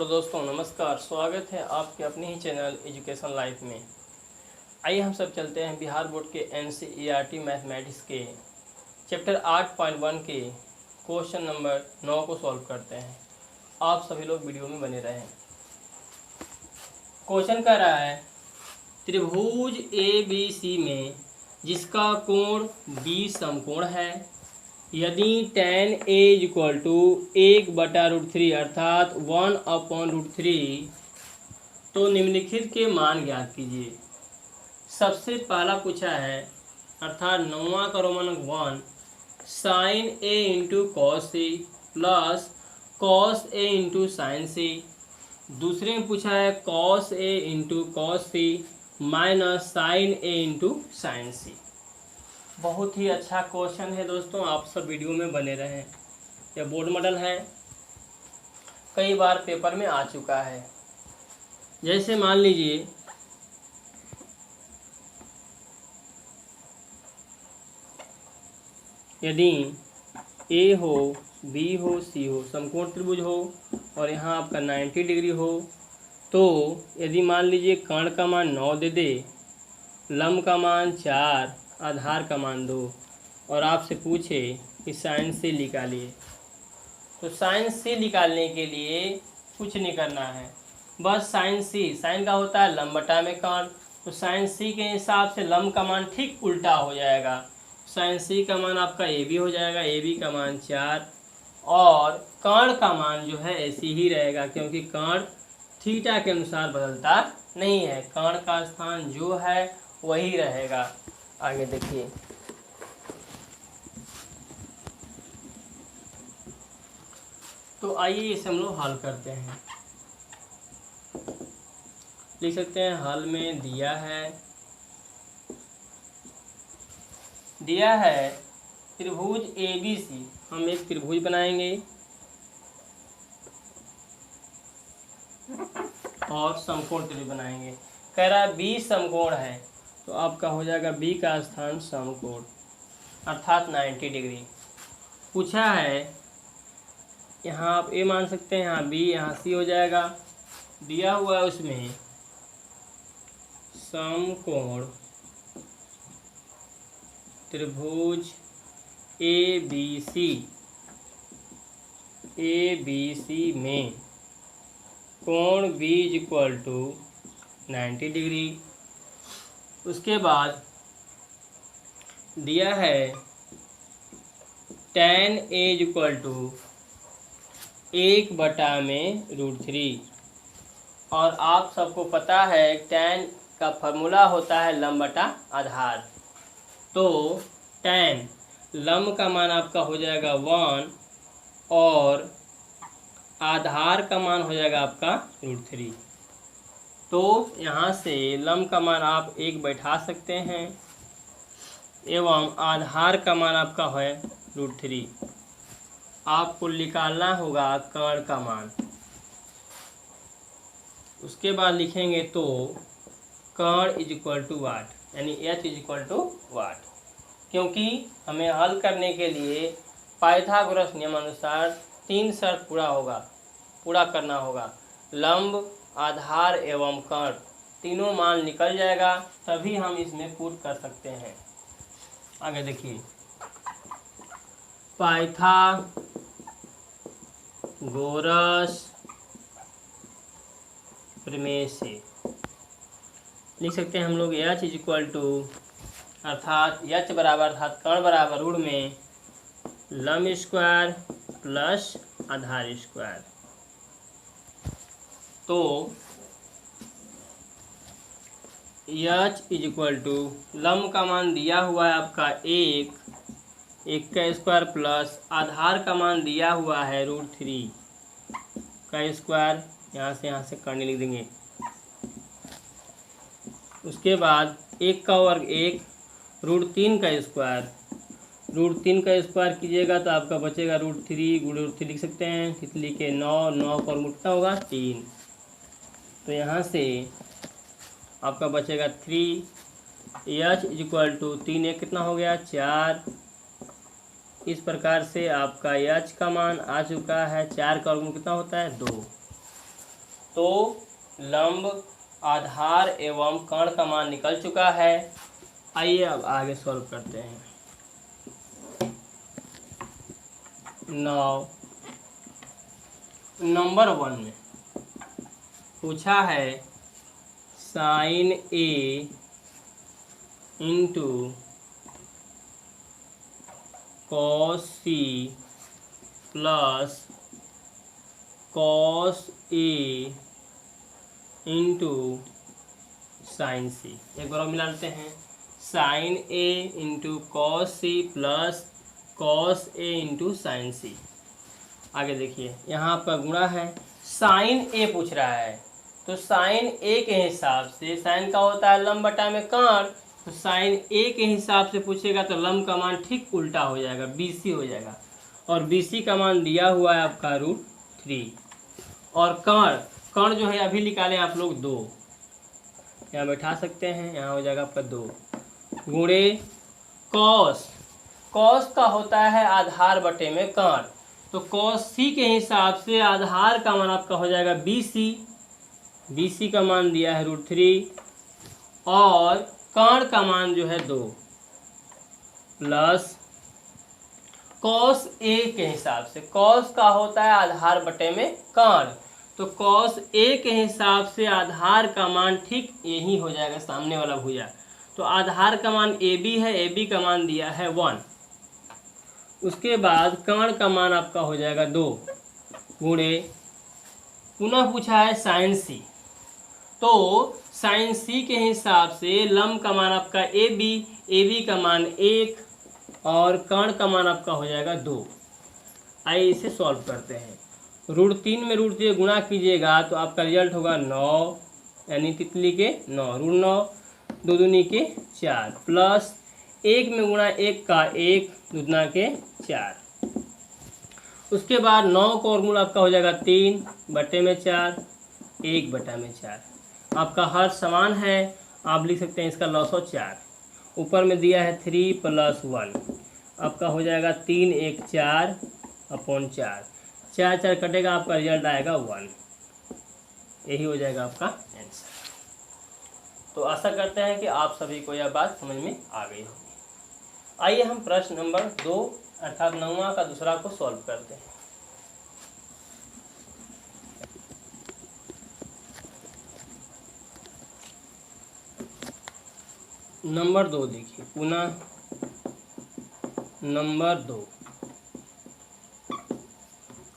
Hello दोस्तों, नमस्कार। स्वागत है आपके अपने ही चैनल एजुकेशन लाइफ में। आइए हम सब चलते हैं बिहार बोर्ड के NCERT मैथमेटिक्स के चैप्टर 8.1 के क्वेश्चन नंबर 9 को सॉल्व करते हैं। आप सभी लोग वीडियो में बने रहें। क्वेश्चन कह रहा है त्रिभुज ABC में जिसका कोण B समकोण है, यदि tan A इक्वल टू 1/√3 अर्थात 1/√3 तो निम्नलिखित के मान ज्ञात कीजिए। सबसे पहला पूछा है अर्थात 9वां का Roman 1 sin A into cos C plus cos A into sine C। दूसरे में पूछा है cos A into cos C minus sine A into sine C। बहुत ही अच्छा क्वेश्चन है दोस्तों, आप सब वीडियो में बने रहें। यह बोर्ड मॉडल है, कई बार पेपर में आ चुका है। जैसे मान लीजिए यदि A हो, B हो, C हो, समकोण त्रिभुज हो और यहाँ आपका 90 डिग्री हो, तो यदि मान लीजिए कर्ण का मान 9 दे दे, लंब का मान 4, आधार का मान 2 और आपसे पूछे कि साइन C निकालिए, तो साइन C निकालने के लिए कुछ नहीं करना है, बस साइन का होता है लंब बटा में कर्ण, तो साइन C के हिसाब से लंब का मान ठीक उल्टा हो जाएगा। साइन C का मान आपका AB हो जाएगा, AB का मान 4 और कर्ण का मान जो है ऐसे ही रहेगा, क्योंकि कर्ण थीटा के अनुसार बदलता नहीं है, कर्ण का स्थान जो है वही रहेगा। आगे देखिए, तो आइए इसे हम लोग हल करते हैं। लिख सकते हैं हल में दिया है त्रिभुज ABC। हम एक त्रिभुज बनाएंगे और समकोण त्रिभुज बनाएंगे। कह रहा है B समकोण है, तो आपका हो जाएगा B का स्थान समकोण अर्थात 90 डिग्री। पूछा है यहाँ आप A मान सकते हैं, यहाँ B, यहाँ C हो जाएगा। दिया हुआ है उसमें समकोण त्रिभुज ABC में कोण B इक्वल टू 90 डिग्री। उसके बाद दिया है tan A इक्वल टू 1/√3 और आप सबको पता है tan का फॉर्मूला होता है लंब बटा आधार, तो tan लंब का मान आपका हो जाएगा 1 और आधार का मान हो जाएगा आपका √3। तो यहाँ से लंब का मान आप 1 बैठा सकते हैं एवं आधार का मान आपका है √3। आपको निकालना होगा कर्ण का मान। उसके बाद लिखेंगे तो कर्ण इज इक्वल टू वाट, यानी H इज इक्वल टू वाट, क्योंकि हमें हल करने के लिए पाइथागोरस नियमानुसार 3 शर्त पूरा करना होगा। लंब, आधार एवं कर्ण तीनों मान निकल जाएगा, तभी हम इसमें पुट कर सकते हैं। आगे देखिए, पाइथागोरस प्रमेय से लिख सकते हैं हम लोग H इज इक्वल टू अर्थात H बराबर अर्थात कर्ण बराबर ऋण में लंब स्क्वायर प्लस आधार स्क्वायर। तो H इज इक्वल टू लंब का मान दिया हुआ है आपका 1 का स्क्वायर प्लस आधार का मान दिया हुआ है √3 का स्क्वायर, यहाँ से कर्ण लिख देंगे। उसके बाद 1 का वर्ग 1 √3 का स्क्वायर कीजिएगा तो आपका बचेगा √3 लिख सकते हैं, तितली के 9 का वर्ग कितना होगा 3, तो यहाँ से आपका बचेगा 3। H इज इक्वल टू 3 1 कितना हो गया 4। इस प्रकार से आपका H का मान आ चुका है, 4 का वर्गमूल कितना होता है 2। तो लंब, आधार एवं कर्ण का मान निकल चुका है। आइए अब आगे सॉल्व करते हैं। 9 नंबर 1 में पूछा है sine A into cos C plus cos A into sine C. एक बार मिला लेते हैं। Sine A into cos C plus cos A into sine C. आगे देखिए यहाँ आपका गुणा है, साइन ए पूछ रहा है तो साइन ए के हिसाब से, साइन का होता है लंब बटा में कर्ण, तो साइन ए के हिसाब से पूछेगा तो लंब का मान ठीक उल्टा हो जाएगा, BC हो जाएगा। और BC का मान दिया हुआ है आपका √3। और कर्ण जो है अभी निकालें आप लोग 2, यहाँ बैठा सकते हैं, यहाँ हो जाएगा आपका 2 गुणे कॉस का होता है आधार बटे में कर्ण, तो कॉस सी के हिसाब से आधार का मान आपका हो जाएगा BC का मान दिया है √3 और कर्ण का मान जो है 2 प्लस कॉस ए के हिसाब से, कॉस का होता है आधार बटे में कर्ण, तो कॉस ए के हिसाब से आधार का मान ठीक यही हो जाएगा, सामने वाला भुजा। तो आधार का मान AB है, AB का मान दिया है 1। उसके बाद कर्ण का मान आपका हो जाएगा 2 गुणे, पुनः पूछा है साइन सी, तो साइन सी के हिसाब से लंब का मान आपका AB का मान 1 और कर्ण का मान आपका हो जाएगा 2। आइए इसे सॉल्व करते हैं। √3 में √3 गुणा कीजिएगा तो आपका रिजल्ट होगा 9, यानी तितली के 9, √9 2 दूनी के 4 प्लस 1 में गुणा 1 का 1 दूना के 4। उसके बाद 9 का वर्गमूल आपका हो जाएगा 3 बटे में 4, 1 बटा में 4। आपका हर समान है, आप लिख सकते हैं इसका लॉस 4। ऊपर में दिया है 3 + 1, आपका हो जाएगा 3 1 4 अपॉन 4, 4 4 कटेगा, आपका रिजल्ट आएगा 1। यही हो जाएगा आपका आंसर। तो आशा करते हैं कि आप सभी को यह बात समझ में आ गई होगी। आइए हम प्रश्न नंबर 2 अर्थात 9वां का दूसरा को सॉल्व करते हैं। नंबर 2 देखिए, पुनः नंबर 2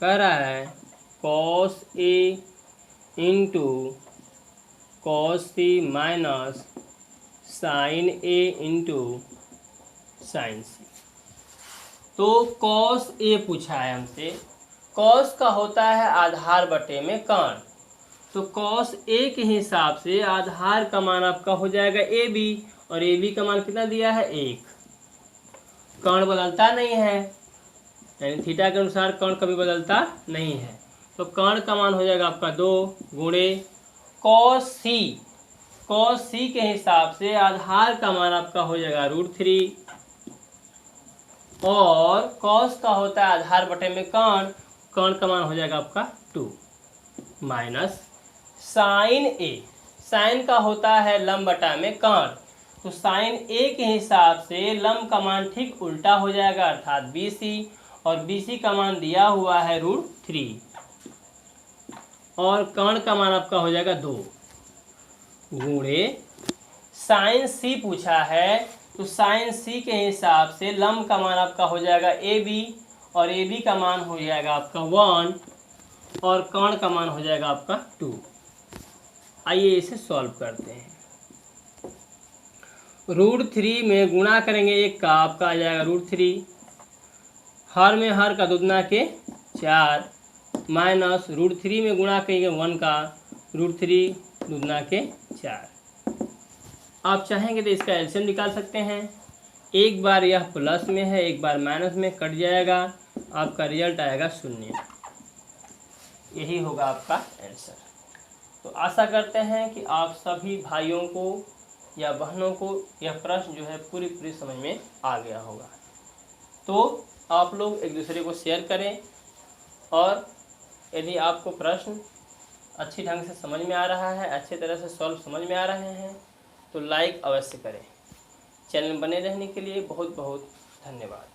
कह रहा है cos A into cos C minus sine A into sine C। तो cos A पूछा है हमसे, cos का होता है आधार बटे में कर्ण, तो cos A के हिसाब से आधार का मान आपका हो जाएगा AB और AB का मान कितना दिया है 1। कर्ण बदलता नहीं है, यानी थीटा के अनुसार कर्ण कभी बदलता नहीं है, तो कर्ण का मान हो जाएगा आपका 2 गुणे cos C के हिसाब से आधार का मान आपका हो जाएगा √3 और cos का होता है आधार बटे में कर्ण का मान हो जाएगा आपका 2 माइनस साइन A, साइन का होता है लंब बटा में कर्ण, तो साइन A के हिसाब से लंब का मान ठीक उल्टा हो जाएगा अर्थात BC, और BC का मान दिया हुआ है √3 और कर्ण का मान आपका हो जाएगा 2 गुणे साइन C पूछा है, तो साइन C के हिसाब से लंब का मान आपका हो जाएगा AB और AB का मान हो जाएगा आपका 1 और कर्ण का मान हो जाएगा आपका 2। आइए इसे सॉल्व करते हैं। √3 में गुणा करेंगे 1 का, आपका आ जाएगा √3, हर में हर का दुगना के 4 माइनस √3 में गुणा करेंगे 1 का, √3 दुगना के 4। आप चाहेंगे तो इसका एलसीएम निकाल सकते हैं। एक बार यह प्लस में है, एक बार माइनस में, कट जाएगा, आपका रिजल्ट आएगा 0। यही होगा आपका आंसर। तो आशा करते हैं कि आप सभी भाइयों को या बहनों को यह प्रश्न जो है पूरी समझ में आ गया होगा। तो आप लोग एक दूसरे को शेयर करें और यदि आपको प्रश्न अच्छी ढंग से समझ में आ रहा है, अच्छे तरह से सॉल्व समझ में आ रहे हैं तो लाइक अवश्य करें। चैनल बने रहने के लिए बहुत बहुत धन्यवाद।